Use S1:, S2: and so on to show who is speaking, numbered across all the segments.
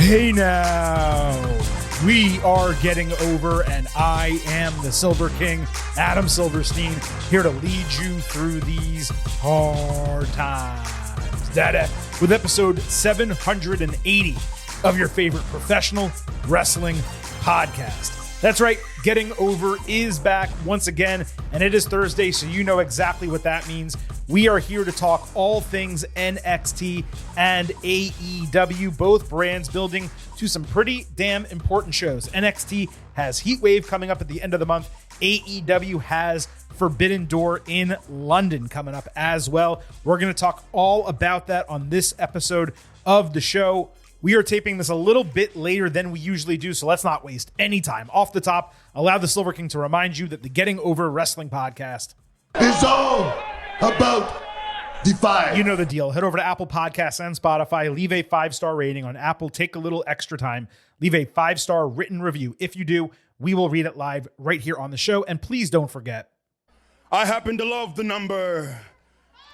S1: Hey now, we are getting over, and I am the Silver King, Adam Silverstein, here to lead you through these hard times. With episode 780 of your favorite professional wrestling podcast. That's right, Getting Over is back once again, and it is Thursday, so you know exactly what that means. We are here to talk all things NXT and AEW, both brands building to some pretty damn important shows. NXT has Heatwave coming up at the end of the month. AEW has Forbidden Door in London coming up as well. We're going to talk all about that on this episode of the show. We are taping this a little bit later than we usually do, so let's not waste any time. Off the top, allow the Silver King to remind you that the Getting Over Wrestling podcast
S2: is all about Defy.
S1: You know the deal. Head over to Apple Podcasts and Spotify. Leave a 5-star rating on Apple. Take a little extra time. Leave a 5-star written review. If you do, we will read it live right here on the show. And please don't forget,
S2: I happen to love the number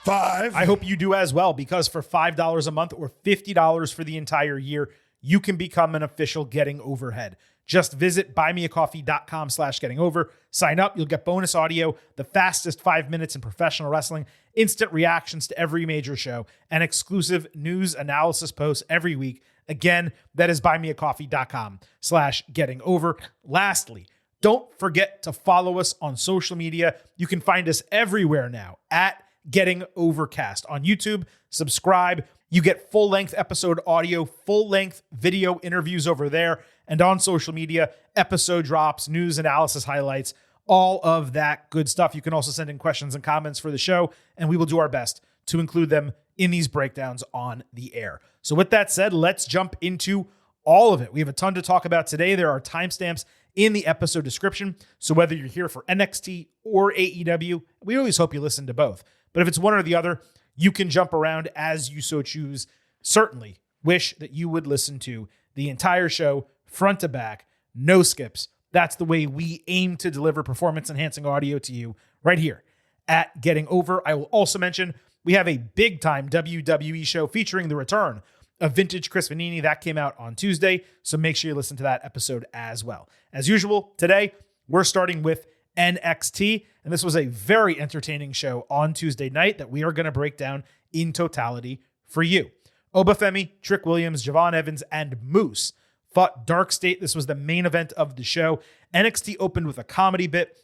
S2: 5.
S1: I hope you do as well, because for $5 a month or $50 for the entire year, you can become an official Getting Overhead. Just visit buymeacoffee.com/gettingover. Sign up. You'll get bonus audio, the fastest 5 minutes in professional wrestling, instant reactions to every major show, and exclusive news analysis posts every week. Again, that is buymeacoffee.com/gettingover. Lastly, don't forget to follow us on social media. You can find us everywhere now at Getting Overcast on YouTube. Subscribe. You get full-length episode audio, full-length video interviews over there, and on social media, episode drops, news, analysis, highlights, all of that good stuff. You can also send in questions and comments for the show, and we will do our best to include them in these breakdowns on the air. So with that said, let's jump into all of it. We have a ton to talk about today. There are timestamps in the episode description, so whether you're here for NXT or AEW, we always hope you listen to both. But if it's one or the other, you can jump around as you so choose. Certainly wish that you would listen to the entire show, front to back, no skips. That's the way we aim to deliver performance-enhancing audio to you right here at Getting Over. I will also mention we have a big-time WWE show featuring the return of Vintage Chris Vanini. That came out on Tuesday, so make sure you listen to that episode as well. As usual, today, we're starting with NXT, and this was a very entertaining show on Tuesday night that we are going to break down in totality for you. Obafemi, Trick Williams, Javon Evans, and Moose fought Dark State. This was the main event of the show. NXT opened with a comedy bit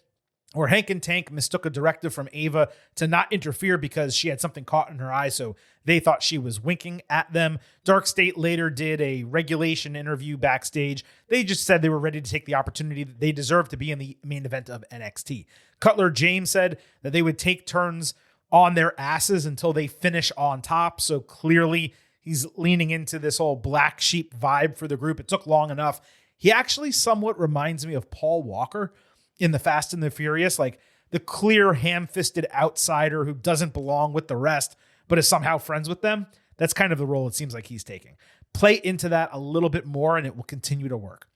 S1: where Hank and Tank mistook a directive from Ava to not interfere because she had something caught in her eye, so they thought she was winking at them. Dark State later did a regulation interview backstage. They just said they were ready to take the opportunity that they deserved to be in the main event of NXT. Cutler James said that they would take turns on their asses until they finish on top, so clearly he's leaning into this whole black sheep vibe for the group. It took long enough. He actually somewhat reminds me of Paul Walker in the Fast and the Furious, like the clear ham-fisted outsider who doesn't belong with the rest, but is somehow friends with them. That's kind of the role it seems like he's taking. Play into that a little bit more and it will continue to work.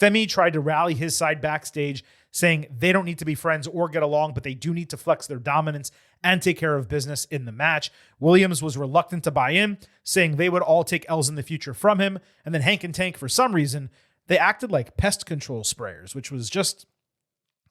S1: Femi tried to rally his side backstage, saying they don't need to be friends or get along, but they do need to flex their dominance and take care of business in the match. Williams was reluctant to buy in, saying they would all take L's in the future from him. And then Hank and Tank, for some reason, they acted like pest control sprayers, which was just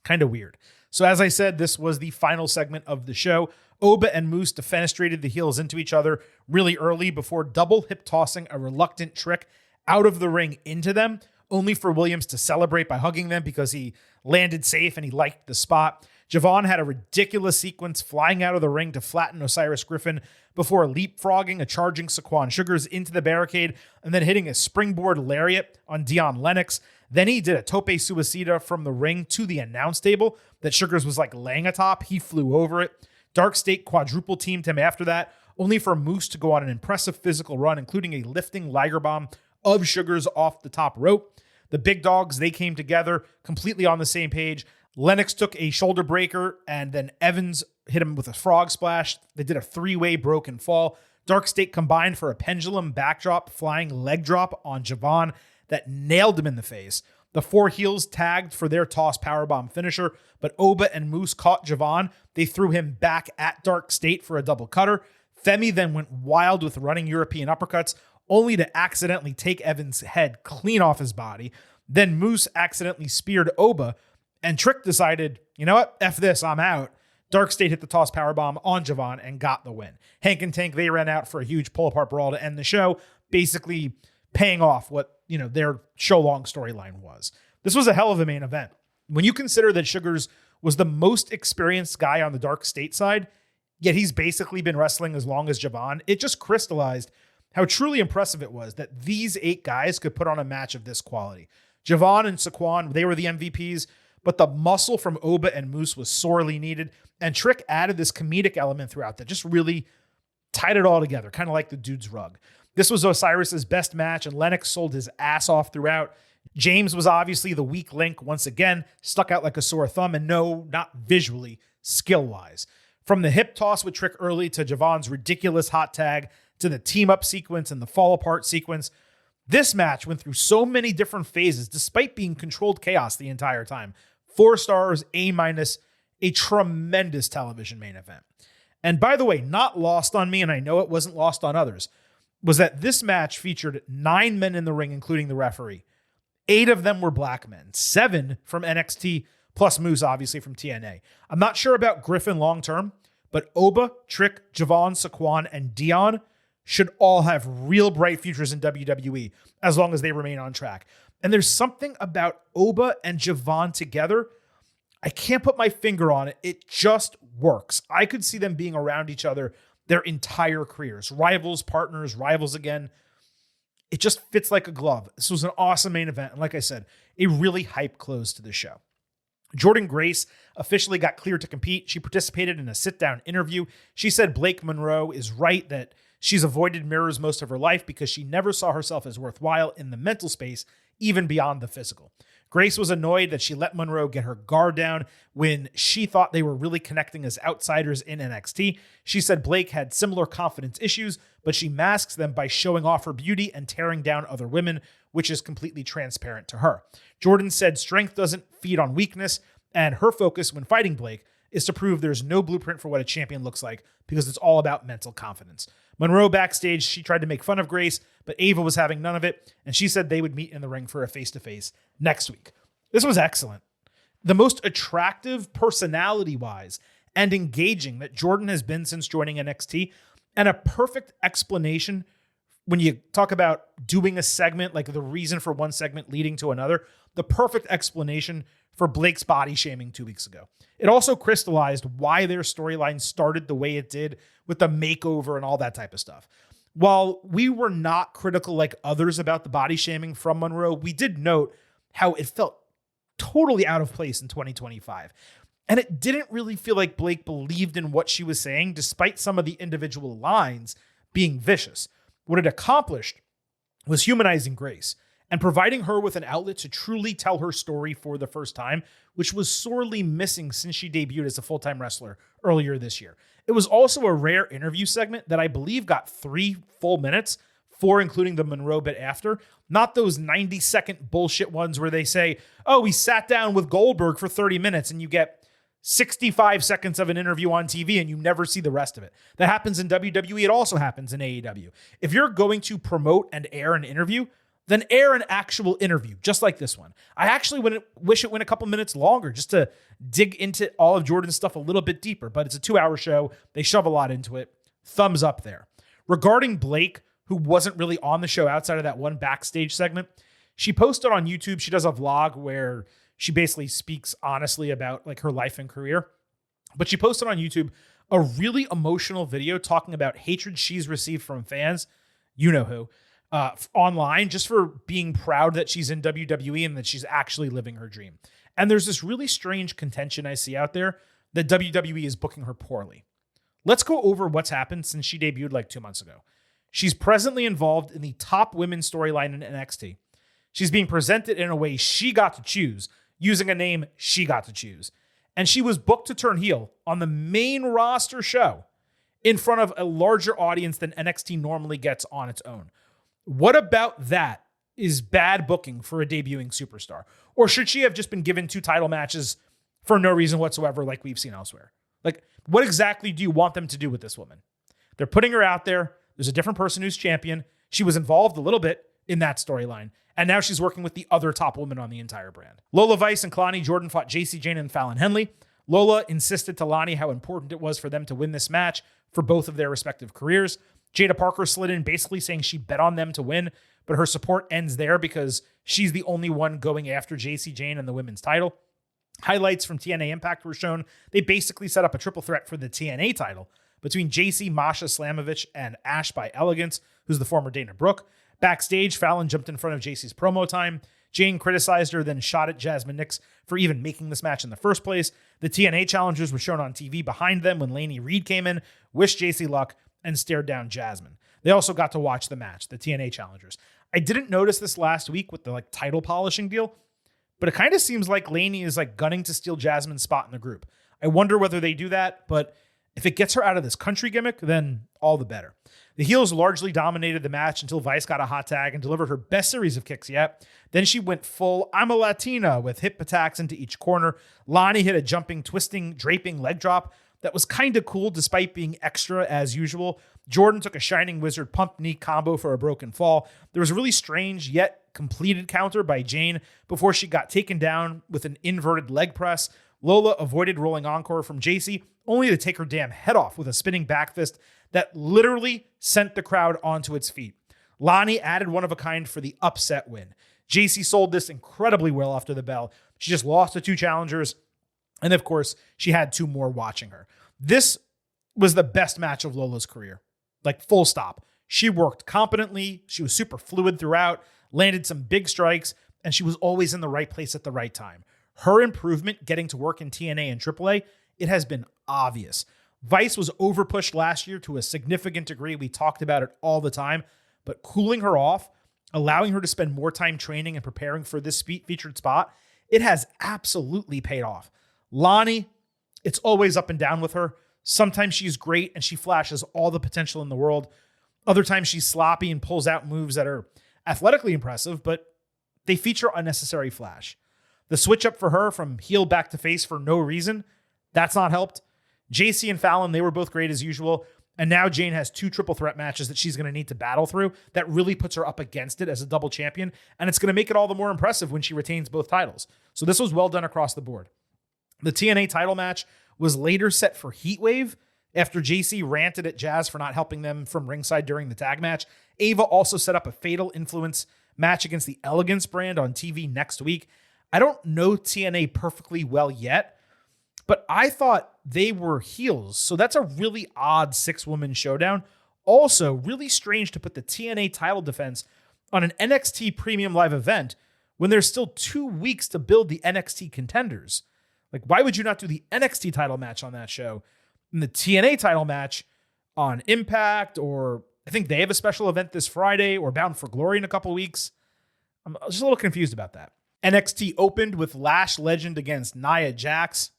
S1: kind of weird. So as I said, this was the final segment of the show. Oba and Moose defenestrated the heels into each other really early before double hip tossing a reluctant Trick out of the ring into them, only for Williams to celebrate by hugging them because he landed safe and he liked the spot. Javon had a ridiculous sequence flying out of the ring to flatten Osiris Griffin before leapfrogging a charging Saquon Sugars into the barricade and then hitting a springboard lariat on Dion Lennox. Then he did a tope suicida from the ring to the announce table that Sugars was like laying atop. He flew over it. Dark State quadruple teamed him after that, only for Moose to go on an impressive physical run, including a lifting Liger bomb of Sugars off the top rope. The big dogs, they came together completely on the same page. Lennox took a shoulder breaker, and then Evans hit him with a frog splash. They did a 3-way broken fall. Dark State combined for a pendulum backdrop, flying leg drop on Javon that nailed him in the face. The 4 heels tagged for their toss powerbomb finisher, but Oba and Moose caught Javon. They threw him back at Dark State for a double cutter. Femi then went wild with running European uppercuts, only to accidentally take Evans' head clean off his body. Then Moose accidentally speared Oba, and Trick decided, you know what, F this, I'm out. Dark State hit the toss powerbomb on Javon and got the win. Hank and Tank, they ran out for a huge pull-apart brawl to end the show, basically paying off what, their show-long storyline was. This was a hell of a main event. When you consider that Sugars was the most experienced guy on the Dark State side, yet he's basically been wrestling as long as Javon, it just crystallized how truly impressive it was that these 8 guys could put on a match of this quality. Javon and Saquon, they were the MVPs, but the muscle from Oba and Moose was sorely needed, and Trick added this comedic element throughout that just really tied it all together, kind of like the dude's rug. This was Osiris's best match, and Lennox sold his ass off throughout. James was obviously the weak link once again, stuck out like a sore thumb, and no, not visually, skill-wise. From the hip toss with Trick early to Javon's ridiculous hot tag to the team-up sequence and the fall-apart sequence, this match went through so many different phases despite being controlled chaos the entire time. 4 stars, A-, a tremendous television main event. And by the way, not lost on me, and I know it wasn't lost on others, was that this match featured 9 men in the ring, including the referee. 8 of them were black men, 7 from NXT, plus Moose, obviously, from TNA. I'm not sure about Griffin long-term, but Oba, Trick, Javon, Saquon, and Dion should all have real bright futures in WWE as long as they remain on track. And there's something about Oba and Javon together. I can't put my finger on it. It just works. I could see them being around each other their entire careers. Rivals, partners, rivals again. It just fits like a glove. This was an awesome main event. And like I said, a really hype close to the show. Jordynne Grace officially got cleared to compete. She participated in a sit-down interview. She said Blake Monroe is right that she's avoided mirrors most of her life because she never saw herself as worthwhile in the mental space, even beyond the physical. Grace was annoyed that she let Monroe get her guard down when she thought they were really connecting as outsiders in NXT. She said Blake had similar confidence issues, but she masks them by showing off her beauty and tearing down other women, which is completely transparent to her. Jordynne said strength doesn't feed on weakness, and her focus when fighting Blake is to prove there's no blueprint for what a champion looks like because it's all about mental confidence. Monroe backstage, she tried to make fun of Grace, but Ava was having none of it, and she said they would meet in the ring for a face-to-face next week. This was excellent. The most attractive personality-wise and engaging that Jordynne has been since joining NXT, and a perfect explanation when you talk about doing a segment, like the reason for one segment leading to another, the perfect explanation for Blake's body shaming 2 weeks ago. It also crystallized why their storyline started the way it did with the makeover and all that type of stuff. While we were not critical like others about the body shaming from Monroe, we did note how it felt totally out of place in 2025. And it didn't really feel like Blake believed in what she was saying, despite some of the individual lines being vicious. What it accomplished was humanizing Grace and providing her with an outlet to truly tell her story for the first time, which was sorely missing since she debuted as a full-time wrestler earlier this year. It was also a rare interview segment that I believe got 3 full minutes, 4 including the Monroe bit after, not those 90-second bullshit ones where they say, oh, we sat down with Goldberg for 30 minutes and you get 65 seconds of an interview on TV and you never see the rest of it. That happens in WWE. It also happens in AEW. If you're going to promote and air an interview, then air an actual interview, just like this one. I actually wish it went a couple minutes longer just to dig into all of Jordynne's stuff a little bit deeper, but it's a 2-hour show. They shove a lot into it. Thumbs up there. Regarding Blake, who wasn't really on the show outside of that one backstage segment, she posted on YouTube, she does a vlog where she basically speaks honestly about like her life and career, but she posted on YouTube a really emotional video talking about hatred she's received from fans, you know who, online, just for being proud that she's in WWE and that she's actually living her dream. And there's this really strange contention I see out there that WWE is booking her poorly. Let's go over what's happened since she debuted like 2 months ago. She's presently involved in the top women's storyline in NXT. She's being presented in a way she got to choose, using a name she got to choose. And she was booked to turn heel on the main roster show in front of a larger audience than NXT normally gets on its own. What about that is bad booking for a debuting superstar? Or should she have just been given 2 title matches for no reason whatsoever like we've seen elsewhere? Like, what exactly do you want them to do with this woman? They're putting her out there. There's a different person who's champion. She was involved a little bit in that storyline, and now she's working with the other top woman on the entire brand. Lola Vice and Kalani Jordan fought JC Jane and Fallon Henley. Lola insisted to Lani how important it was for them to win this match for both of their respective careers. Jada Parker slid in basically saying she bet on them to win, but her support ends there because she's the only one going after JC Jane and the women's title. Highlights from TNA Impact were shown. They basically set up a triple threat for the TNA title between JC, Masha Slamovich, and Ash by Elegance, who's the former Dana Brooke. Backstage, Fallon jumped in front of JC's promo time. Jane criticized her, then shot at Jasmine Nix for even making this match in the first place. The TNA challengers were shown on TV behind them when Lainey Reed came in, wished JC luck, and stared down Jasmine. They also got to watch the match, the TNA challengers. I didn't notice this last week with the title polishing deal, but it kind of seems like Lainey is gunning to steal Jasmine's spot in the group. I wonder whether they do that, but if it gets her out of this country gimmick, then all the better. The heels largely dominated the match until Vice got a hot tag and delivered her best series of kicks yet. Then she went full I'm a Latina with hip attacks into each corner. Lani hit a jumping, twisting, draping leg drop that was kind of cool despite being extra as usual. Jordan took a Shining Wizard pump knee combo for a broken fall. There was a really strange yet completed counter by Jane before she got taken down with an inverted leg press. Lola avoided rolling encore from JC, only to take her damn head off with a spinning back fist that literally sent the crowd onto its feet. Lani added one of a kind for the upset win. JC sold this incredibly well after the bell. She just lost to two challengers, and of course, she had two more watching her. This was the best match of Lola's career. Full stop. She worked competently. She was super fluid throughout, landed some big strikes, and she was always in the right place at the right time. Her improvement getting to work in TNA and AAA, it has been obvious. Vice was overpushed last year to a significant degree. We talked about it all the time, but cooling her off, allowing her to spend more time training and preparing for this featured spot, it has absolutely paid off. Lani, it's always up and down with her. Sometimes she's great and she flashes all the potential in the world. Other times she's sloppy and pulls out moves that are athletically impressive, but they feature unnecessary flash. The switch up for her from heel back to face for no reason, that's not helped. JC and Fallon, they were both great as usual. And now Jane has two triple threat matches that she's going to need to battle through. That really puts her up against it as a double champion. And it's going to make it all the more impressive when she retains both titles. So this was well done across the board. The TNA title match was later set for Heatwave after JC ranted at Jazz for not helping them from ringside during the tag match. Ava also set up a Fatal Influence match against the Elegance brand on TV next week. I don't know TNA perfectly well yet, but I thought they were heels. So that's a really odd 6-woman showdown. Also, really strange to put the TNA title defense on an NXT Premium Live event when there's still 2 weeks to build the NXT contenders. Why would you not do the NXT title match on that show and the TNA title match on Impact? Or I think they have a special event this Friday or Bound for Glory in a couple weeks. I'm just a little confused about that. NXT opened with Lash Legend against Nia Jax.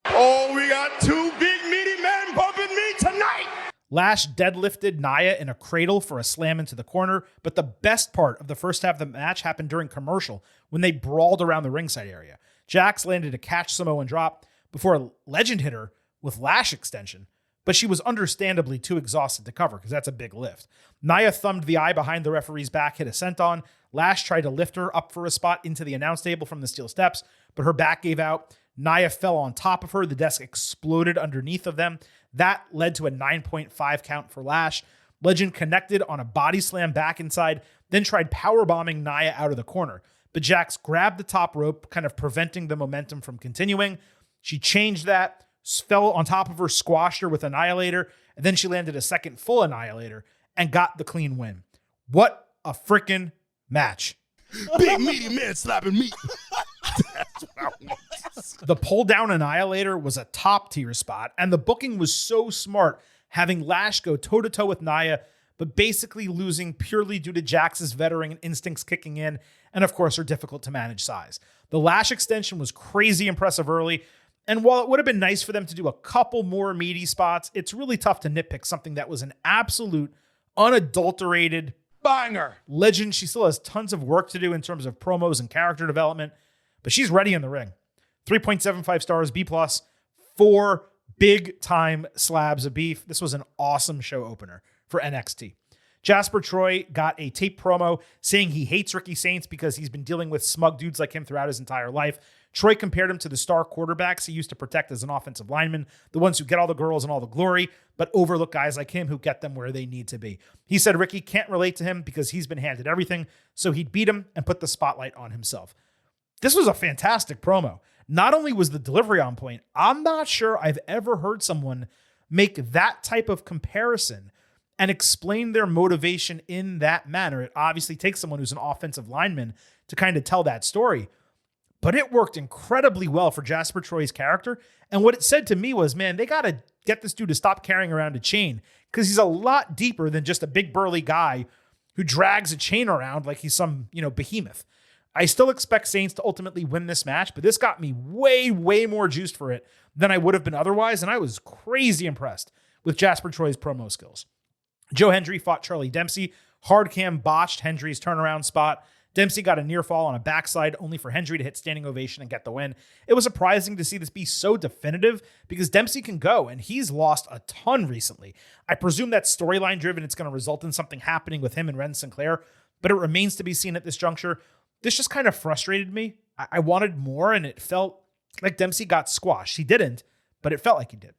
S2: Oh, we got two big meaty men bumping me tonight.
S1: Lash deadlifted Nia in a cradle for a slam into the corner, but the best part of the first half of the match happened during commercial when they brawled around the ringside area. Jax landed a catch Samoan drop before a Legend hit her with Lash extension, but she was understandably too exhausted to cover because that's a big lift. Nia thumbed the eye behind the referee's back, hit a senton. Lash tried to lift her up for a spot into the announce table from the steel steps, but her back gave out. Nia fell on top of her. The desk exploded underneath of them. That led to a 9.5 count for Lash. Legend connected on a body slam back inside, then tried powerbombing Nia out of the corner. But Jax grabbed the top rope, kind of preventing the momentum from continuing. She changed that, fell on top of her, squashed her with Annihilator, and then she landed a second full Annihilator and got the clean win. What a freaking match.
S2: Big meaty man slapping meat. That's what I want.
S1: The pull down Annihilator was a top tier spot, and the booking was so smart, having Lash go toe to toe with Nia, but basically losing purely due to Jax's veteran instincts kicking in, and of course her difficult to manage size. The Lash extension was crazy impressive early, and while it would have been nice for them to do a couple more meaty spots, it's really tough to nitpick something that was an absolute, unadulterated
S2: Banger.
S1: Legend. She still has tons of work to do in terms of promos and character development, but she's ready in the ring. 3.75 stars, B+, 4 big time slabs of beef. This was an awesome show opener for NXT. Jasper Troy got a tape promo saying he hates Ricky Saints because he's been dealing with smug dudes like him throughout his entire life. Troy compared him to the star quarterbacks he used to protect as an offensive lineman, the ones who get all the girls and all the glory, but overlook guys like him who get them where they need to be. He said Ricky can't relate to him because he's been handed everything, so he'd beat him and put the spotlight on himself. This was a fantastic promo. Not only was the delivery on point, I'm not sure I've ever heard someone make that type of comparison and explain their motivation in that manner. It obviously takes someone who's an offensive lineman to kind of tell that story, but it worked incredibly well for Jasper Troy's character. And what it said to me was, man, they got to get this dude to stop carrying around a chain because he's a lot deeper than just a big burly guy who drags a chain around like he's some, behemoth. I still expect Saints to ultimately win this match, but this got me way, way more juiced for it than I would have been otherwise. And I was crazy impressed with Jasper Troy's promo skills. Joe Hendry fought Charlie Dempsey. Hard cam botched Hendry's turnaround spot. Dempsey got a near fall on a backside, only for Hendry to hit standing ovation and get the win. It was surprising to see this be so definitive because Dempsey can go, and he's lost a ton recently. I presume that's storyline driven. It's going to result in something happening with him and Ren Sinclair, but it remains to be seen at this juncture. This just kind of frustrated me. I wanted more, and it felt like Dempsey got squashed. He didn't, but it felt like he did.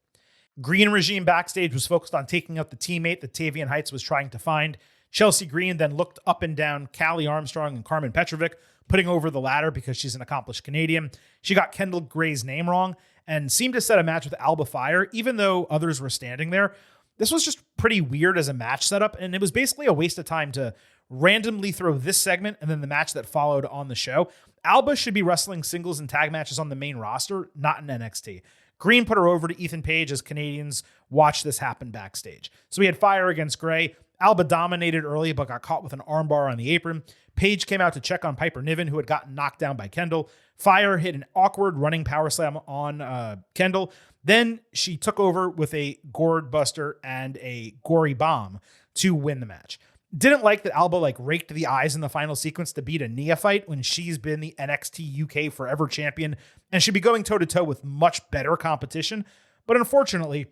S1: Green regime backstage was focused on taking out the teammate that Tavian Heights was trying to find. Chelsea Green then looked up and down Callie Armstrong and Carmen Petrovic, putting over the ladder because she's an accomplished Canadian. She got Kendall Gray's name wrong and seemed to set a match with Alba Fire, even though others were standing there. This was just pretty weird as a match setup, and it was basically a waste of time to randomly throw this segment and then the match that followed on the show. Alba should be wrestling singles and tag matches on the main roster, not in NXT. Green put her over to Ethan Page as Canadians watched this happen backstage. So we had Fire against Gray. Alba dominated early, but got caught with an armbar on the apron. Page came out to check on Piper Niven, who had gotten knocked down by Kendall. Fire hit an awkward running power slam on Kendall. Then she took over with a gourd buster and a gory bomb to win the match. Didn't like that Alba raked the eyes in the final sequence to beat a neophyte when she's been the NXT UK Forever Champion and should be going toe-to-toe with much better competition. But unfortunately,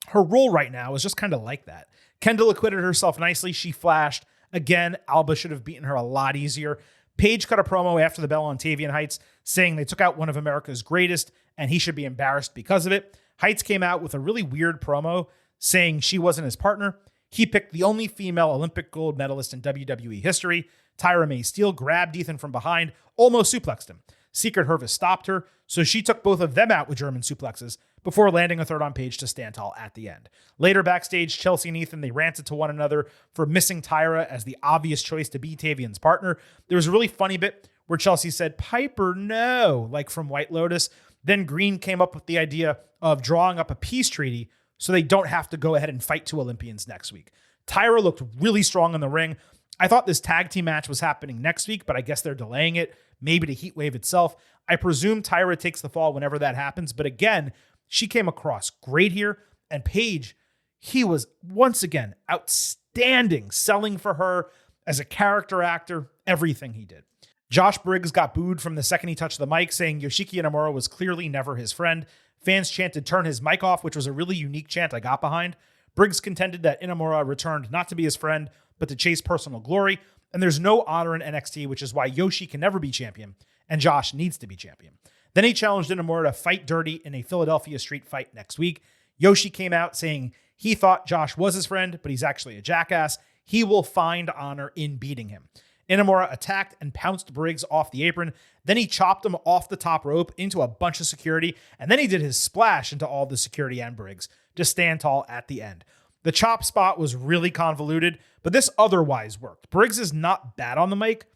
S1: her role right now is just kind of like that. Kendall acquitted herself nicely. She flashed. Again, Alba should have beaten her a lot easier. Page cut a promo after the bell on Tavian Heights saying they took out one of America's greatest and he should be embarrassed because of it. Heights came out with a really weird promo saying she wasn't his partner. He picked the only female Olympic gold medalist in WWE history. Tyra May Steele grabbed Ethan from behind, almost suplexed him. Secret Hervis stopped her, so she took both of them out with German suplexes before landing a third on Page to stand tall at the end. Later backstage, Chelsea and Ethan, they ranted to one another for missing Tyra as the obvious choice to be Tavian's partner. There was a really funny bit where Chelsea said, "Piper, no," like from White Lotus. Then Green came up with the idea of drawing up a peace treaty so they don't have to go ahead and fight two Olympians next week. Tyra looked really strong in the ring. I thought this tag team match was happening next week, but I guess they're delaying it, maybe to Heatwave itself. I presume Tyra takes the fall whenever that happens, but again, she came across great here, and Page, he was once again outstanding, selling for her as a character actor, everything he did. Josh Briggs got booed from the second he touched the mic, saying Yoshiki Inamura was clearly never his friend. Fans chanted turn his mic off, which was a really unique chant I got behind. Briggs contended that Inamura returned not to be his friend, but to chase personal glory. And there's no honor in NXT, which is why Yoshi can never be champion, and Josh needs to be champion. Then he challenged Inamura to fight dirty in a Philadelphia street fight next week. Yoshi came out saying he thought Josh was his friend, but he's actually a jackass. He will find honor in beating him. Inamura attacked and pounced Briggs off the apron. Then he chopped him off the top rope into a bunch of security. And then he did his splash into all the security and Briggs to stand tall at the end. The chop spot was really convoluted, but this otherwise worked. Briggs is not bad on the mic,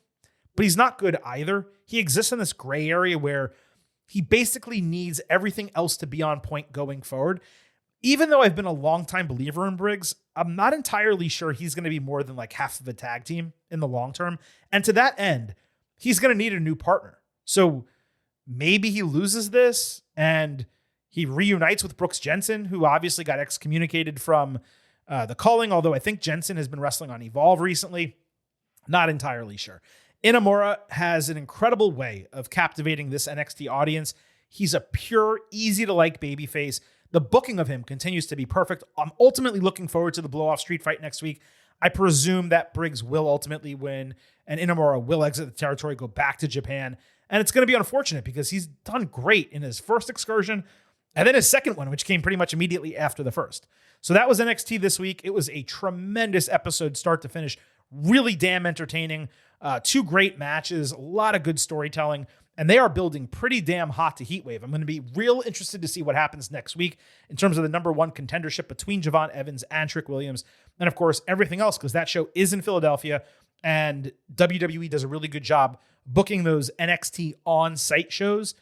S1: but he's not good either. He exists in this gray area where he basically needs everything else to be on point going forward. Even though I've been a longtime believer in Briggs, I'm not entirely sure he's going to be more than half of a tag team in the long term. And to that end, he's going to need a new partner. So maybe he loses this and he reunites with Brooks Jensen, who obviously got excommunicated from the Calling, although I think Jensen has been wrestling on Evolve recently. Not entirely sure. Inamura has an incredible way of captivating this NXT audience. He's a pure, easy-to-like babyface. The booking of him continues to be perfect. I'm ultimately looking forward to the blow-off street fight next week. I presume that Briggs will ultimately win and Inamura will exit the territory, go back to Japan. And it's going to be unfortunate because he's done great in his first excursion and then his second one, which came pretty much immediately after the first. So that was NXT this week. It was a tremendous episode, start to finish. Really damn entertaining. 2 great matches, a lot of good storytelling, and they are building pretty damn hot to Heatwave. I'm going to be real interested to see what happens next week in terms of the number 1 contendership between Javon Evans and Trick Williams. And of course, everything else, because that show is in Philadelphia and WWE does a really good job booking those NXT on-site shows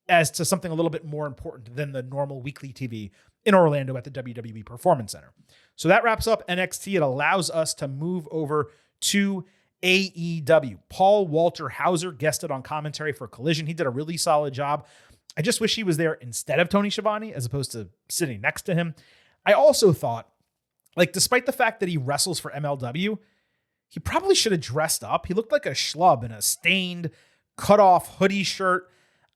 S1: as to something a little bit more important than the normal weekly TV in Orlando at the WWE Performance Center. So that wraps up NXT. It allows us to move over to AEW. Paul Walter Hauser guested on commentary for Collision. He did a really solid job. I just wish he was there instead of Tony Schiavone as opposed to sitting next to him. I also thought, despite the fact that he wrestles for MLW, he probably should have dressed up. He looked like a schlub in a stained, cut-off hoodie shirt.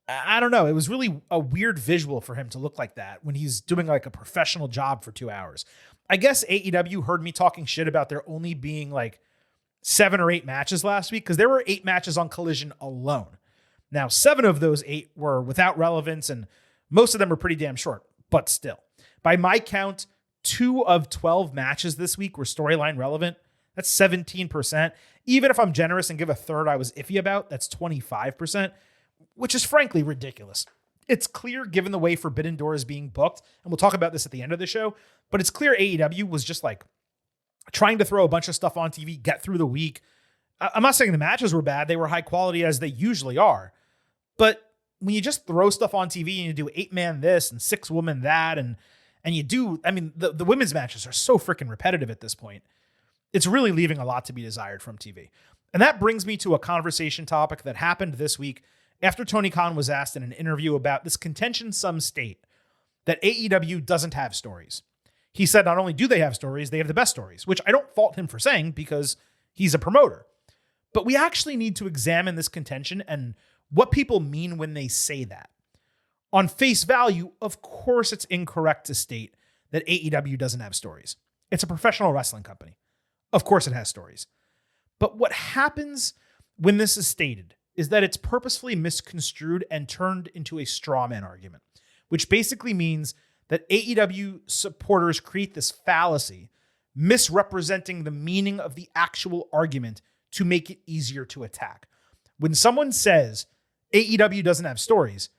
S1: I don't know. It was really a weird visual for him to look like that when he's doing a professional job for 2 hours. I guess AEW heard me talking shit about there only being 7 or 8 matches last week because there were 8 matches on Collision alone. Now, 7 of those 8 were without relevance and most of them were pretty damn short, but still. By my count, 2 of 12 matches this week were storyline relevant. That's 17%. Even if I'm generous and give a third I was iffy about, that's 25%, which is frankly ridiculous. It's clear given the way Forbidden Door is being booked, and we'll talk about this at the end of the show, but it's clear AEW was just trying to throw a bunch of stuff on TV, get through the week. I'm not saying the matches were bad. They were high quality as they usually are. But when you just throw stuff on TV and you do 8-man this and 6-woman that, and you do, the women's matches are so freaking repetitive at this point. It's really leaving a lot to be desired from TV. And that brings me to a conversation topic that happened this week after Tony Khan was asked in an interview about this contention some state that AEW doesn't have stories. He said not only do they have stories, they have the best stories, which I don't fault him for saying because he's a promoter. But we actually need to examine this contention and what people mean when they say that. On face value, of course it's incorrect to state that AEW doesn't have stories. It's a professional wrestling company. Of course it has stories. But what happens when this is stated is that it's purposefully misconstrued and turned into a straw man argument, which basically means that AEW supporters create this fallacy, misrepresenting the meaning of the actual argument to make it easier to attack. When someone says AEW doesn't have stories,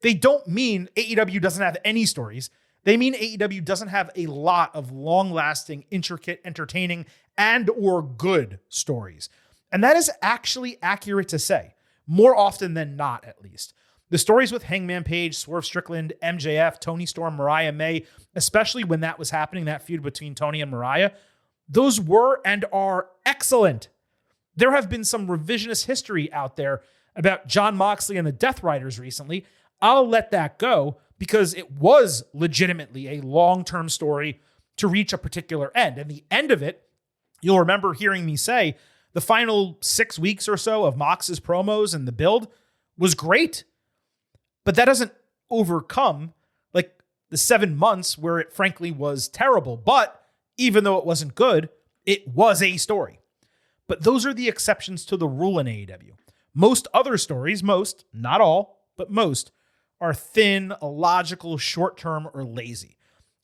S1: they don't mean AEW doesn't have any stories. They mean AEW doesn't have a lot of long-lasting, intricate, entertaining, and or good stories. And that is actually accurate to say, more often than not, at least. The stories with Hangman Page, Swerve Strickland, MJF, Tony Storm, Mariah May, especially when that was happening, that feud between Tony and Mariah, those were and are excellent. There have been some revisionist history out there about Jon Moxley and the Death Riders recently. I'll let that go because it was legitimately a long-term story to reach a particular end. And the end of it, you'll remember hearing me say, the final 6 weeks or so of Mox's promos and the build was great. But that doesn't overcome the 7 months where it frankly was terrible. But even though it wasn't good, it was a story. But those are the exceptions to the rule in AEW. Most other stories, not all, but most, are thin, illogical, short-term, or lazy.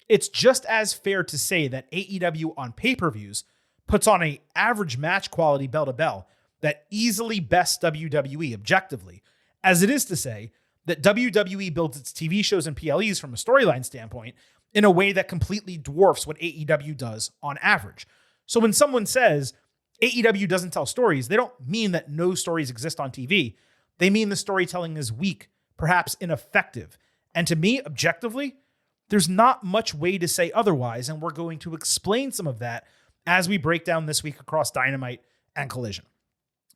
S1: It's just as fair to say that AEW on pay-per-views puts on an average match quality bell-to-bell that easily bests WWE objectively, as it is to say that WWE builds its TV shows and PLEs from a storyline standpoint in a way that completely dwarfs what AEW does on average. So when someone says AEW doesn't tell stories, they don't mean that no stories exist on TV. They mean the storytelling is weak, perhaps ineffective. And to me, objectively, there's not much way to say otherwise, and we're going to explain some of that as we break down this week across Dynamite and Collision.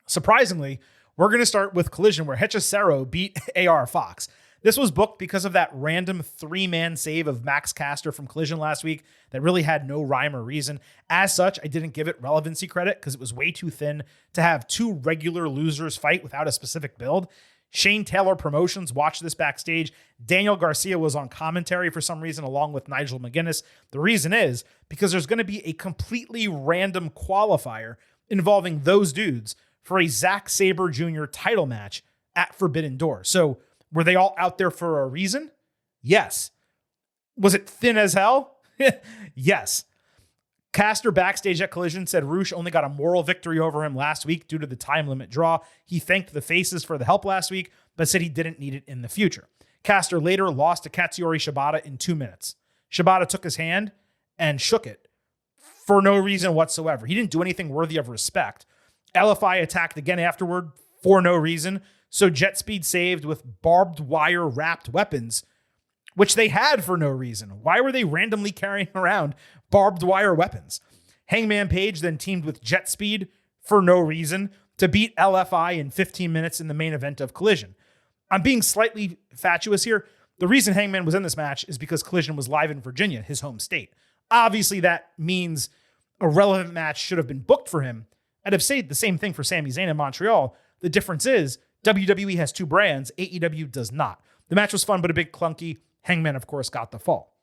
S1: Surprisingly, we're going to start with Collision, where Hechicero beat AR Fox. This was booked because of that random 3-man save of Max Caster from Collision last week that really had no rhyme or reason. As such, I didn't give it relevancy credit because it was way too thin to have 2 regular losers fight without a specific build. Shane Taylor Promotions watched this backstage. Daniel Garcia was on commentary for some reason, along with Nigel McGuinness. The reason is because there's going to be a completely random qualifier involving those dudes for a Zack Sabre Jr. title match at Forbidden Door. So were they all out there for a reason? Yes. Was it thin as hell? Yes. Caster backstage at Collision said Rush only got a moral victory over him last week due to the time limit draw. He thanked the faces for the help last week, but said he didn't need it in the future. Caster later lost to Katsuyori Shibata in 2 minutes. Shibata took his hand and shook it for no reason whatsoever. He didn't do anything worthy of respect. LFI attacked again afterward for no reason. So Jet Speed saved with barbed wire wrapped weapons, which they had for no reason. Why were they randomly carrying around barbed wire weapons? Hangman Page then teamed with Jet Speed for no reason to beat LFI in 15 minutes in the main event of Collision. I'm being slightly fatuous here. The reason Hangman was in this match is because Collision was live in Virginia, his home state. Obviously, that means a relevant match should have been booked for him. I'd have said the same thing for Sami Zayn in Montreal. The difference is WWE has two brands, AEW does not. The match was fun, but a bit clunky. Hangman, of course, got the fall.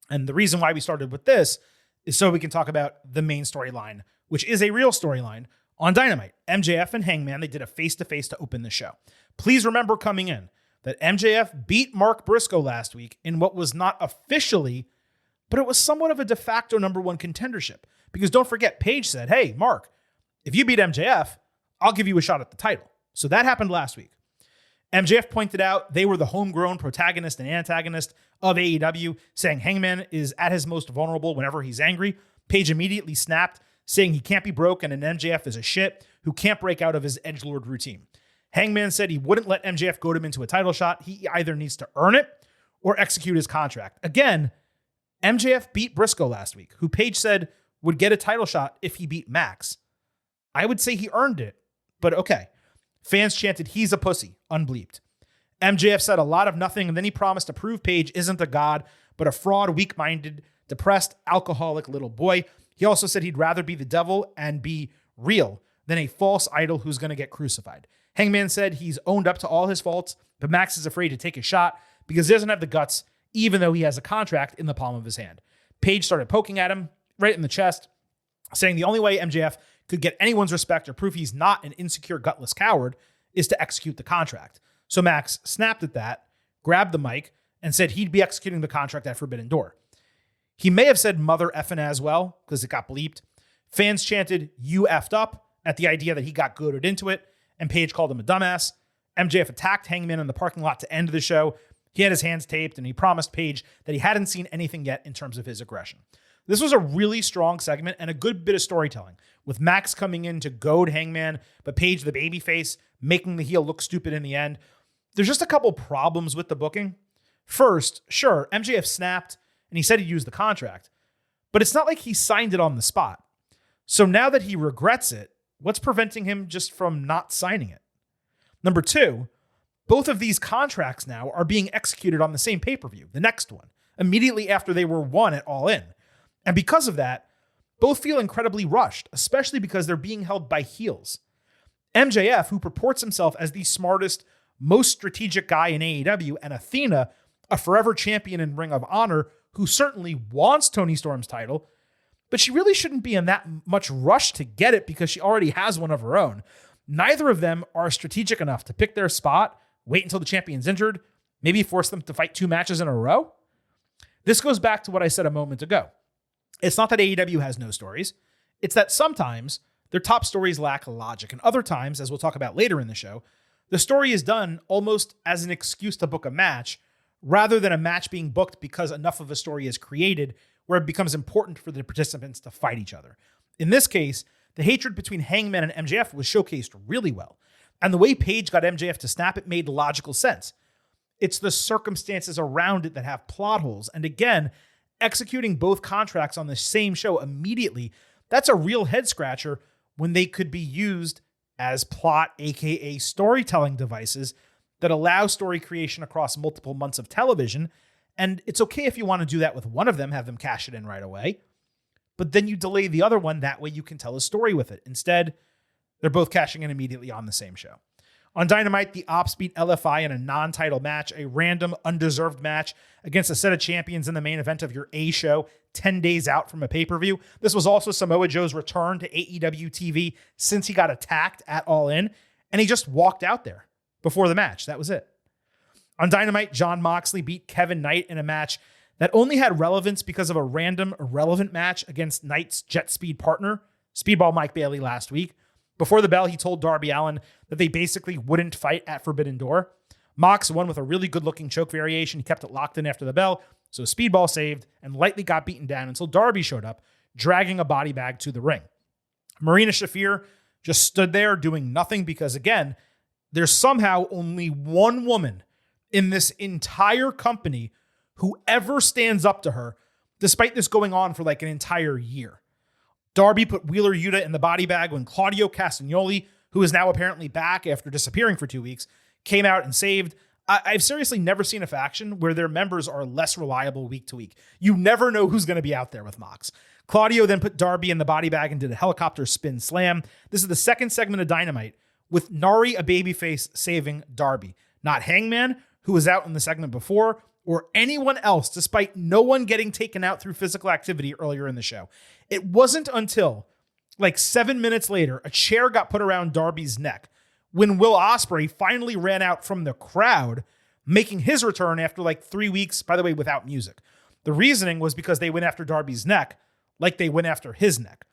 S1: And the reason why we started with this is so we can talk about the main storyline, which is a real storyline on Dynamite. MJF and Hangman, they did a face-to-face to open the show. Please remember coming in that MJF beat Mark Briscoe last week in what was not officially, but it was somewhat of a de facto number one contendership. Because don't forget, Paige said, hey, Mark, if you beat MJF, I'll give you a shot at the title. So that happened last week. MJF pointed out they were the homegrown protagonist and antagonist of AEW, saying Hangman is at his most vulnerable whenever he's angry. Paige immediately snapped, saying he can't be broken and MJF is a shit who can't break out of his edgelord routine. Hangman said he wouldn't let MJF goad him into a title shot. He either needs to earn it or execute his contract. Again, MJF beat Briscoe last week, who Paige said would get a title shot if he beat Max. I would say he earned it, but okay. Fans chanted, he's a pussy, unbleeped. MJF said a lot of nothing, and then he promised to prove Paige isn't a god, but a fraud, weak-minded, depressed, alcoholic little boy. He also said he'd rather be the devil and be real than a false idol who's going to get crucified. Hangman said he's owned up to all his faults, but Max is afraid to take a shot because he doesn't have the guts, even though he has a contract in the palm of his hand. Paige started poking at him right in the chest, saying the only way MJF could get anyone's respect or prove he's not an insecure, gutless coward is to execute the contract. So Max snapped at that, grabbed the mic, and said he'd be executing the contract at Forbidden Door. He may have said mother effing as well, because it got bleeped. Fans chanted, you effed up, at the idea that he got goaded into it, and Paige called him a dumbass. MJF attacked Hangman in the parking lot to end the show. He had his hands taped, and he promised Paige that he hadn't seen anything yet in terms of his aggression. This was a really strong segment and a good bit of storytelling, with Max coming in to goad Hangman, but Paige, the babyface, making the heel look stupid in the end. There's just a couple problems with the booking. First, sure, MJF snapped, and he said he'd use the contract, but it's not like he signed it on the spot. So now that he regrets it, what's preventing him just from not signing it? Number two, both of these contracts now are being executed on the same pay-per-view, the next one, immediately after they were won at All In. And because of that, both feel incredibly rushed, especially because they're being held by heels. MJF, who purports himself as the smartest, most strategic guy in AEW, and Athena, a forever champion in Ring of Honor, who certainly wants Toni Storm's title, but she really shouldn't be in that much rush to get it because she already has one of her own. Neither of them are strategic enough to pick their spot, wait until the champion's injured, maybe force them to fight 2 matches in a row. This goes back to what I said a moment ago. It's not that AEW has no stories. It's that sometimes their top stories lack logic. And other times, as we'll talk about later in the show, the story is done almost as an excuse to book a match rather than a match being booked because enough of a story is created where it becomes important for the participants to fight each other. In this case, the hatred between Hangman and MJF was showcased really well. And the way Paige got MJF to snap, it made logical sense. It's the circumstances around it that have plot holes. And again, executing both contracts on the same show immediately, that's a real head scratcher when they could be used as plot, aka storytelling devices that allow story creation across multiple months of television. And it's okay if you want to do that with one of them, have them cash it in right away, but then you delay the other one. That way you can tell a story with it. Instead, they're both cashing in immediately on the same show. On Dynamite, the Ops beat LFI in a non-title match, a random, undeserved match against a set of champions in the main event of your A show 10 days out from a pay-per-view. This was also Samoa Joe's return to AEW TV since he got attacked at All In, and he just walked out there before the match. That was it. On Dynamite, Jon Moxley beat Kevin Knight in a match that only had relevance because of a random, irrelevant match against Knight's jet speed partner, Speedball Mike Bailey, last week. Before the bell, he told Darby Allin that they basically wouldn't fight at Forbidden Door. Mox won with a really good-looking choke variation. He kept it locked in after the bell, so Speedball saved and lightly got beaten down until Darby showed up, dragging a body bag to the ring. Marina Shafir just stood there doing nothing because, again, there's somehow only one woman in this entire company who ever stands up to her, despite this going on for like an entire year. Darby put Wheeler Yuta in the body bag when Claudio Castagnoli, who is now apparently back after disappearing for 2 weeks, came out and saved. I've seriously never seen a faction where their members are less reliable week to week. You never know who's going to be out there with Mox. Claudio then put Darby in the body bag and did a helicopter spin slam. This is the second segment of Dynamite with Nari, a babyface, saving Darby. Not Hangman, who was out in the segment before, or anyone else, despite no one getting taken out through physical activity earlier in the show. It wasn't until like 7 minutes later, a chair got put around Darby's neck when Will Ospreay finally ran out from the crowd, making his return after like 3 weeks, by the way, without music. The reasoning was because they went after Darby's neck like they went after his neck.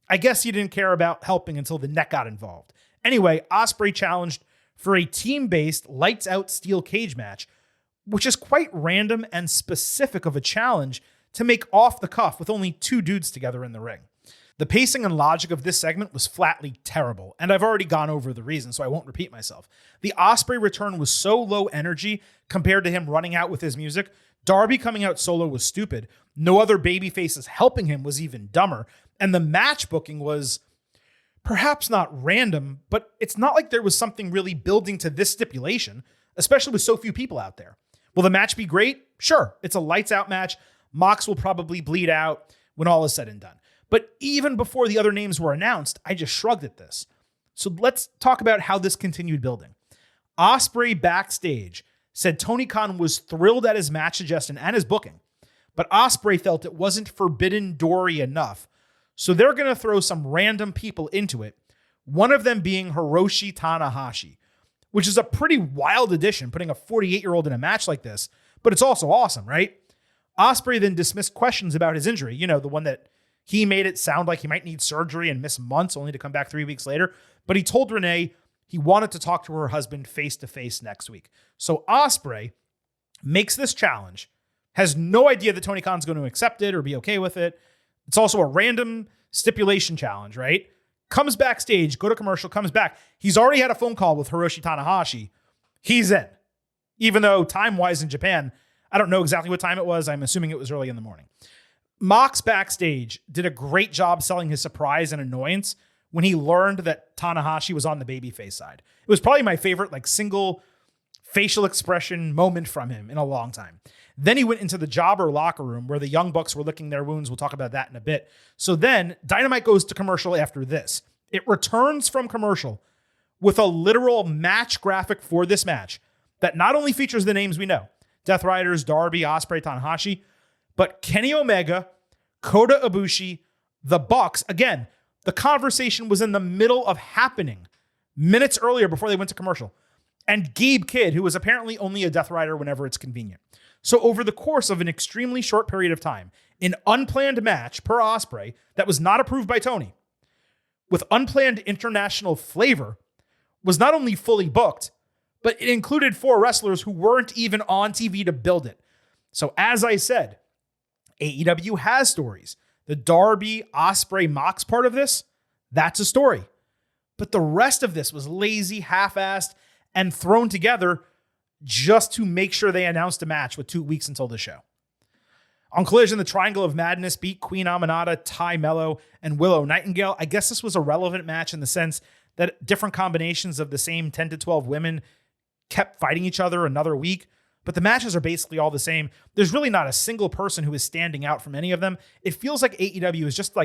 S1: I guess he didn't care about helping until the neck got involved. Anyway, Ospreay challenged for a team-based lights-out steel cage match, which is quite random and specific of a challenge to make off the cuff with only two dudes together in the ring. The pacing and logic of this segment was flatly terrible, and I've already gone over the reason, so I won't repeat myself. The Ospreay return was so low energy compared to him running out with his music. Darby coming out solo was stupid. No other babyfaces helping him was even dumber, and the match booking was perhaps not random, but it's not like there was something really building to this stipulation, especially with so few people out there. Will the match be great? Sure. It's a lights out match. Mox will probably bleed out when all is said and done. But even before the other names were announced, I just shrugged at this. So let's talk about how this continued building. Ospreay backstage said Tony Khan was thrilled at his match suggestion and his booking, but Ospreay felt it wasn't Forbidden Door-y enough. So they're going to throw some random people into it, one of them being Hiroshi Tanahashi, which is a pretty wild addition, putting a 48-year-old in a match like this, but it's also awesome, right? Ospreay then dismissed questions about his injury, the one that he made it sound like he might need surgery and miss months only to come back 3 weeks later. But he told Renee he wanted to talk to her husband face-to-face next week. So Ospreay makes this challenge, has no idea that Tony Khan's going to accept it or be okay with it. It's also a random stipulation challenge, right? Comes backstage, go to commercial, comes back. He's already had a phone call with Hiroshi Tanahashi. He's in. Even though time-wise in Japan, I don't know exactly what time it was. I'm assuming it was early in the morning. Mox backstage did a great job selling his surprise and annoyance when he learned that Tanahashi was on the babyface side. It was probably my favorite single facial expression moment from him in a long time. Then he went into the jobber locker room where the Young Bucks were licking their wounds. We'll talk about that in a bit. So then Dynamite goes to commercial after this. It returns from commercial with a literal match graphic for this match that not only features the names we know, Death Riders, Darby, Ospreay, Tanahashi, but Kenny Omega, Kota Ibushi, the Bucks. Again, the conversation was in the middle of happening minutes earlier before they went to commercial. And Gabe Kidd, who was apparently only a Death Rider whenever it's convenient. So over the course of an extremely short period of time, an unplanned match per Ospreay that was not approved by Tony, with unplanned international flavor, was not only fully booked, but it included 4 wrestlers who weren't even on TV to build it. So as I said, AEW has stories. The Darby, Ospreay, Mox part of this, that's a story. But the rest of this was lazy, half-assed, and thrown together just to make sure they announced a match with 2 weeks until the show. On Collision, the Triangle of Madness beat Queen Aminata, Ty Mello, and Willow Nightingale. I guess this was a relevant match in the sense that different combinations of the same 10 to 12 women kept fighting each other another week, but the matches are basically all the same. There's really not a single person who is standing out from any of them. It feels like AEW is just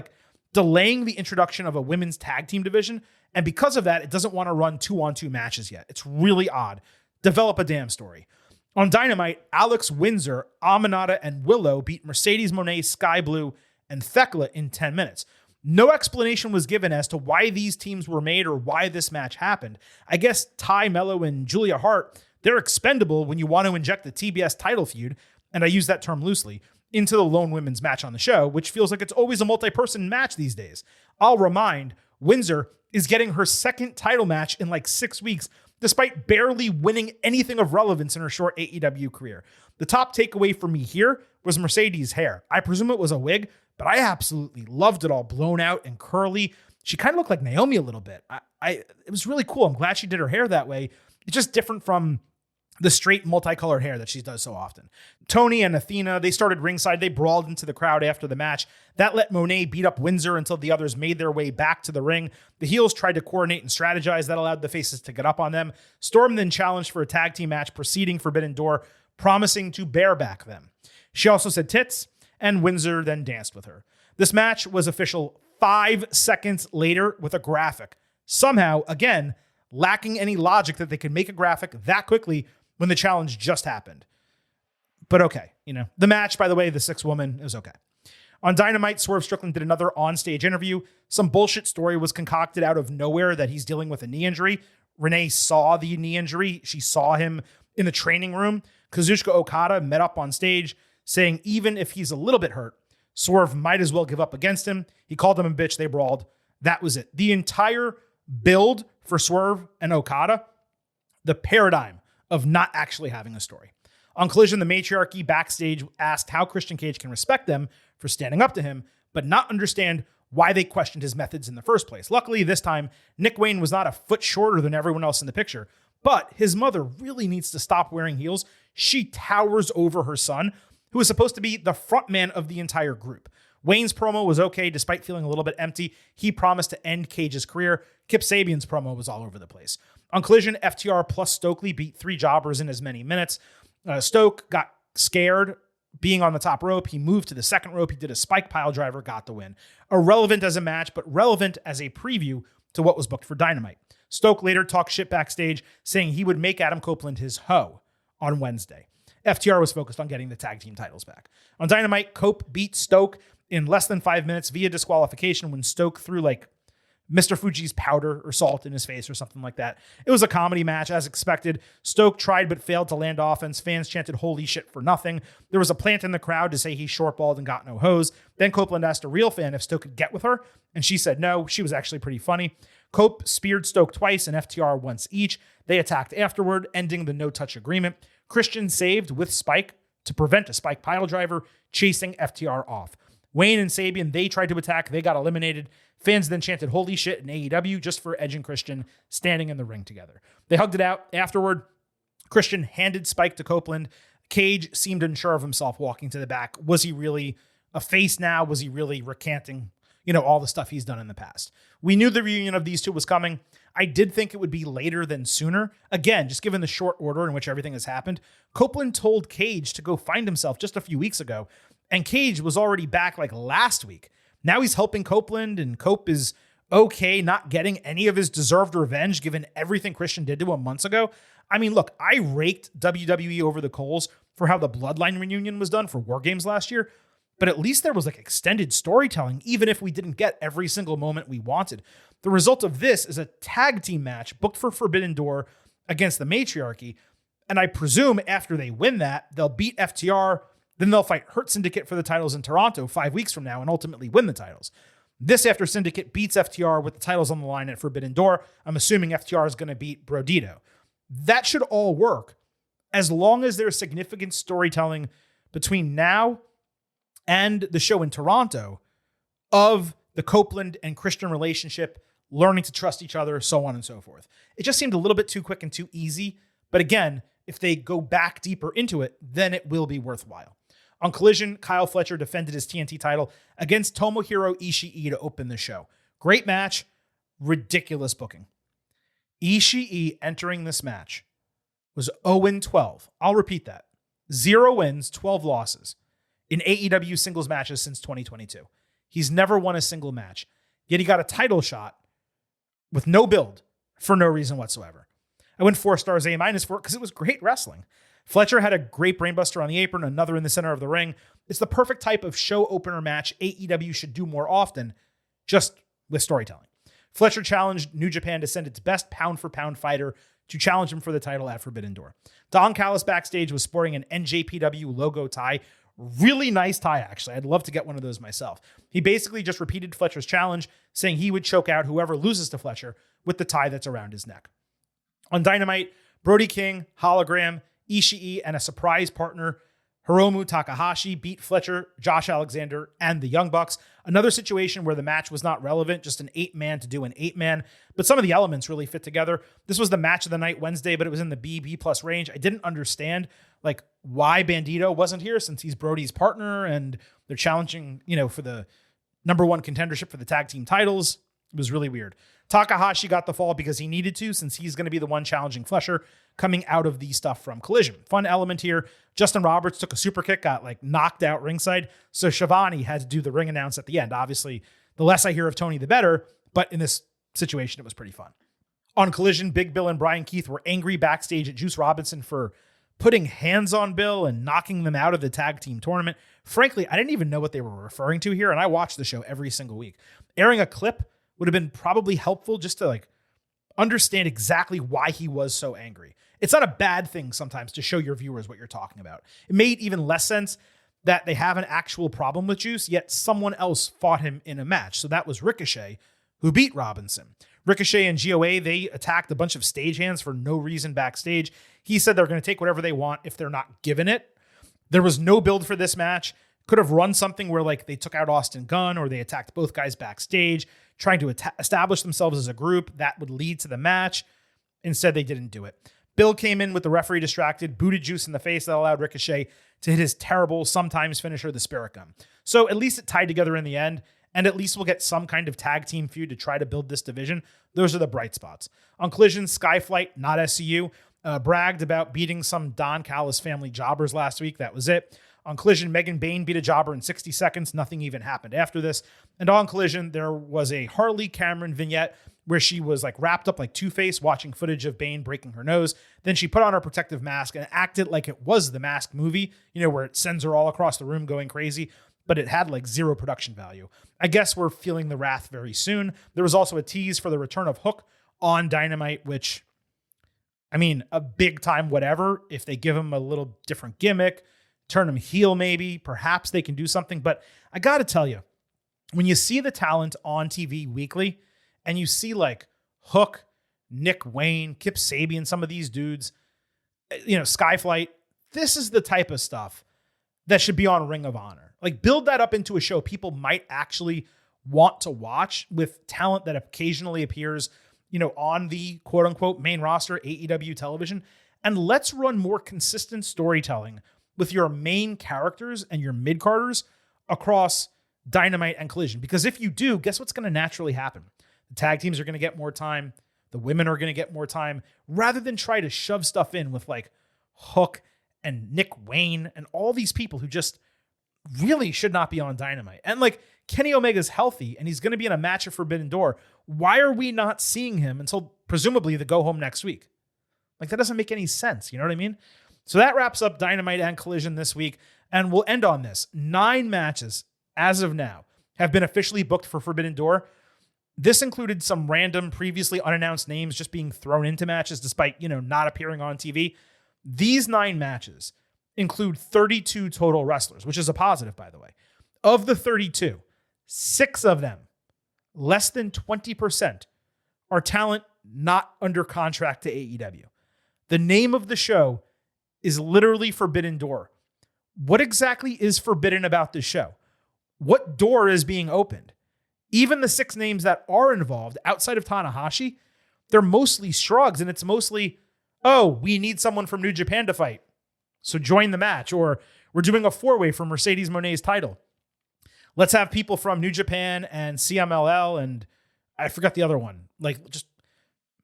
S1: delaying the introduction of a women's tag team division. And because of that, it doesn't want to run 2-on-2 matches yet. It's really odd. Develop a damn story. On Dynamite, Alex Windsor, Aminata, and Willow beat Mercedes Moné, Sky Blue, and Thekla in 10 minutes. No explanation was given as to why these teams were made or why this match happened. I guess Ty Mello and Julia Hart, they're expendable when you want to inject the TBS title feud, and I use that term loosely, into the lone women's match on the show, which feels like it's always a multi-person match these days. I'll remind, Windsor is getting her second title match in like 6 weeks, despite barely winning anything of relevance in her short AEW career. The top takeaway for me here was Mercedes' hair. I presume it was a wig, but I absolutely loved it all blown out and curly. She kind of looked like Naomi a little bit. It was really cool. I'm glad she did her hair that way. It's just different from the straight multicolored hair that she does so often. Tony and Athena, they started ringside. They brawled into the crowd after the match. That let Moné beat up Windsor until the others made their way back to the ring. The heels tried to coordinate and strategize. That allowed the faces to get up on them. Storm then challenged for a tag team match preceding Forbidden Door, promising to bareback them. She also said tits, and Windsor then danced with her. This match was official 5 seconds later with a graphic. Somehow, again, lacking any logic that they could make a graphic that quickly when the challenge just happened. But okay, the match, by the way, the 6 woman, it was okay. On Dynamite, Swerve Strickland did another onstage interview. Some bullshit story was concocted out of nowhere that he's dealing with a knee injury. Renee saw the knee injury. She saw him in the training room. Kazuchika Okada met up on stage saying even if he's a little bit hurt, Swerve might as well give up against him. He called him a bitch. They brawled. That was it. The entire build for Swerve and Okada, the paradigm of not actually having a story. On Collision, the matriarchy backstage asked how Christian Cage can respect them for standing up to him, but not understand why they questioned his methods in the first place. Luckily, this time, Nick Wayne was not a foot shorter than everyone else in the picture, but his mother really needs to stop wearing heels. She towers over her son, who is supposed to be the front man of the entire group. Wayne's promo was okay, despite feeling a little bit empty. He promised to end Cage's career. Kip Sabian's promo was all over the place. On Collision, FTR plus Stokely beat 3 jobbers in as many minutes. Stoke got scared being on the top rope. He moved to the second rope. He did a spike pile driver, got the win. Irrelevant as a match, but relevant as a preview to what was booked for Dynamite. Stoke later talked shit backstage, saying he would make Adam Copeland his hoe on Wednesday. FTR was focused on getting the tag team titles back. On Dynamite, Cope beat Stoke in less than 5 minutes via disqualification when Stoke threw like Mr. Fuji's powder or salt in his face or something like that. It was a comedy match as expected. Stoke tried but failed to land offense. Fans chanted holy shit for nothing. There was a plant in the crowd to say he shortballed and got no hose. Then Copeland asked a real fan if Stoke could get with her, and she said no. She was actually pretty funny. Cope speared Stoke twice and FTR once each. They attacked afterward, ending the no-touch agreement. Christian saved with Spike to prevent a Spike pile driver, chasing FTR off. Wayne and Sabian, they tried to attack. They got eliminated. Fans then chanted holy shit in AEW just for Edge and Christian standing in the ring together. They hugged it out. Afterward, Christian handed Spike to Copeland. Cage seemed unsure of himself walking to the back. Was he really a face now? Was he really recanting, all the stuff he's done in the past? We knew the reunion of these two was coming. I did think it would be later than sooner. Again, just given the short order in which everything has happened, Copeland told Cage to go find himself just a few weeks ago, and Cage was already back like last week. Now he's helping Copeland, and Cope is okay not getting any of his deserved revenge given everything Christian did to him months ago. I mean, look, I raked WWE over the coals for how the Bloodline reunion was done for War Games last year, but at least there was like extended storytelling, even if we didn't get every single moment we wanted. The result of this is a tag team match booked for Forbidden Door against the matriarchy, and I presume after they win that, they'll beat FTR. Then they'll fight Hurt Syndicate for the titles in Toronto 5 weeks from now and ultimately win the titles. This after Syndicate beats FTR with the titles on the line at Forbidden Door. I'm assuming FTR is going to beat Brodito. That should all work as long as there's significant storytelling between now and the show in Toronto of the Copeland and Christian relationship, learning to trust each other, so on and so forth. It just seemed a little bit too quick and too easy. But again, if they go back deeper into it, then it will be worthwhile. On Collision, Kyle Fletcher defended his TNT title against Tomohiro Ishii to open the show. Great match, ridiculous booking. Ishii entering this match was 0-12. I'll repeat that. 0 wins, 12 losses in AEW singles matches since 2022. He's never won a single match. Yet he got a title shot with no build for no reason whatsoever. I went 4 stars A- for it because it was great wrestling. Fletcher had a great brainbuster on the apron, another in the center of the ring. It's the perfect type of show opener match AEW should do more often, just with storytelling. Fletcher challenged New Japan to send its best pound-for-pound fighter to challenge him for the title at Forbidden Door. Don Callis backstage was sporting an NJPW logo tie. Really nice tie, actually. I'd love to get one of those myself. He basically just repeated Fletcher's challenge, saying he would choke out whoever loses to Fletcher with the tie that's around his neck. On Dynamite, Brody King, Hologram, Ishii, and a surprise partner, Hiromu Takahashi, beat Fletcher, Josh Alexander, and the Young Bucks. Another situation where the match was not relevant, just an 8-man to do an 8-man, but some of the elements really fit together. This was the match of the night Wednesday, but it was in the B plus range. I didn't understand why Bandito wasn't here, since he's Brody's partner and they're challenging, for the number 1 contendership for the tag team titles. It was really weird. Takahashi got the fall because he needed to, since he's going to be the one challenging Fletcher coming out of the stuff from Collision. Fun element here. Justin Roberts took a super kick, got knocked out ringside. So Shivani had to do the ring announce at the end. Obviously, the less I hear of Tony, the better. But in this situation, it was pretty fun. On Collision, Big Bill and Brian Keith were angry backstage at Juice Robinson for putting hands on Bill and knocking them out of the tag team tournament. Frankly, I didn't even know what they were referring to here, and I watch the show every single week. Airing a clip would have been probably helpful just to understand exactly why he was so angry. It's not a bad thing sometimes to show your viewers what you're talking about. It made even less sense that they have an actual problem with Juice, yet someone else fought him in a match. So that was Ricochet, who beat Robinson. Ricochet and GOA, they attacked a bunch of stagehands for no reason backstage. He said they're going to take whatever they want if they're not given it. There was no build for this match. Could have run something where they took out Austin Gunn or they attacked both guys backstage, trying to establish themselves as a group that would lead to the match. Instead, they didn't do it. Bill came in with the referee distracted, booted Juice in the face that allowed Ricochet to hit his terrible, sometimes finisher, the Spirit Gun. So at least it tied together in the end, and at least we'll get some kind of tag team feud to try to build this division. Those are the bright spots. On Collision, Skyflight, not SCU, bragged about beating some Don Callis family jobbers last week. That was it. On Collision, Megan Bayne beat a jobber in 60 seconds. Nothing even happened after this. And on Collision, there was a Harley Cameron vignette where she was wrapped up like Two-Face watching footage of Bayne breaking her nose. Then she put on her protective mask and acted like it was the Mask movie, where it sends her all across the room going crazy, but it had zero production value. I guess we're feeling the wrath very soon. There was also a tease for the return of Hook on Dynamite, which, a big time whatever. If they give him a little different gimmick, turn him heel maybe, perhaps they can do something. But I got to tell you, when you see the talent on TV weekly and you see Hook, Nick Wayne, Kip Sabian, some of these dudes, Skyflight, this is the type of stuff that should be on Ring of Honor. Build that up into a show people might actually want to watch with talent that occasionally appears, on the quote unquote main roster, AEW television. And let's run more consistent storytelling with your main characters and your mid-carders across Dynamite and Collision. Because if you do, guess what's going to naturally happen? The tag teams are going to get more time. The women are going to get more time, rather than try to shove stuff in with Hook and Nick Wayne and all these people who just really should not be on Dynamite. And Kenny Omega's healthy and he's going to be in a match at Forbidden Door. Why are we not seeing him until presumably the go home next week? That doesn't make any sense. You know what I mean? So that wraps up Dynamite and Collision this week. And we'll end on this. 9 matches as of now have been officially booked for Forbidden Door. This included some random previously unannounced names just being thrown into matches despite, not appearing on TV. These 9 matches include 32 total wrestlers, which is a positive, by the way. Of the 32, 6 of them, less than 20%, are talent not under contract to AEW. The name of the show is literally Forbidden Door. What exactly is forbidden about this show? What door is being opened? Even the 6 names that are involved outside of Tanahashi, they're mostly shrugs, and it's mostly, we need someone from New Japan to fight, so join the match, or we're doing a 4-way for Mercedes Moné's title. Let's have people from New Japan and CMLL, and I forgot the other one. Just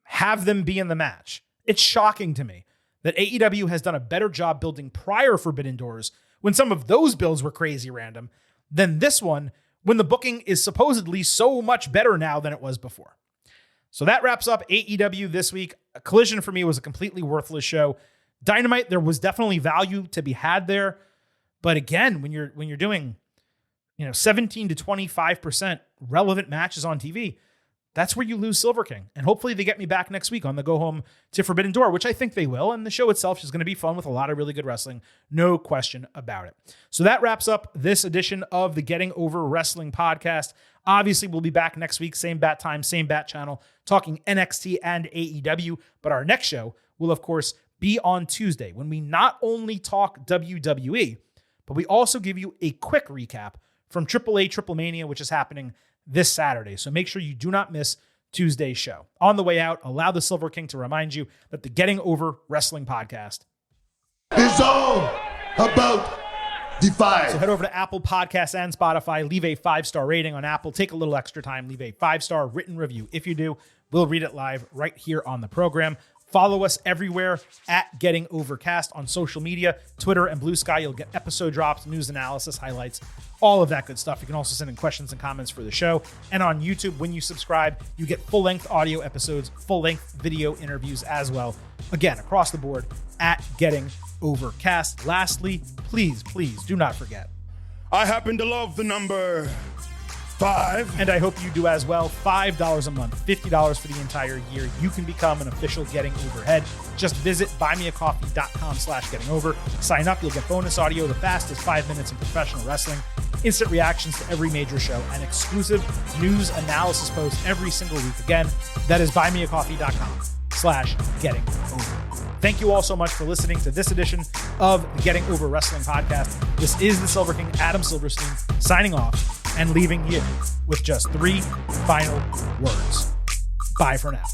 S1: have them be in the match. It's shocking to me that AEW has done a better job building prior Forbidden Doors when some of those builds were crazy random than this one, when the booking is supposedly so much better now than it was before. So that wraps up AEW this week. A Collision for me was a completely worthless show. Dynamite, there was definitely value to be had there. But again, when you're doing 17 to 25% relevant matches on TV, that's where you lose Silver King. And hopefully they get me back next week on the go home to Forbidden Door, which I think they will. And the show itself is going to be fun with a lot of really good wrestling. No question about it. So that wraps up this edition of the Getting Over Wrestling podcast. Obviously, we'll be back next week, same bat time, same bat channel, talking NXT and AEW. But our next show will, of course, be on Tuesday, when we not only talk WWE, but we also give you a quick recap from AAA Triple Mania, which is happening this Saturday. So make sure you do not miss Tuesday's show. On the way out, allow the Silver King to remind you that the Getting Over Wrestling podcast
S2: is all about Defy.
S1: So head over to Apple Podcasts and Spotify, leave a 5-star rating on Apple, take a little extra time, leave a 5-star written review. If you do, we'll read it live right here on the program. Follow us everywhere at Getting Overcast on social media, Twitter and Blue Sky. You'll get episode drops, news analysis, highlights, all of that good stuff. You can also send in questions and comments for the show. And on YouTube, when you subscribe, you get full-length audio episodes, full-length video interviews as well. Again, across the board at Getting Overcast. Lastly, please do not forget,
S2: I happen to love the number 5.
S1: and I hope you do as well. $5 a month, $50 for the entire year. You can become an official Getting Overhead. Just visit buymeacoffee.com/gettingover. Sign up. You'll get bonus audio, the fastest 5 minutes in professional wrestling, instant reactions to every major show, and exclusive news analysis posts every single week. Again, that is buymeacoffee.com/gettingover. Thank you all so much for listening to this edition of the Getting Over Wrestling podcast. This is the Silver King, Adam Silverstein, signing off and leaving you with just 3 final words. Bye for now.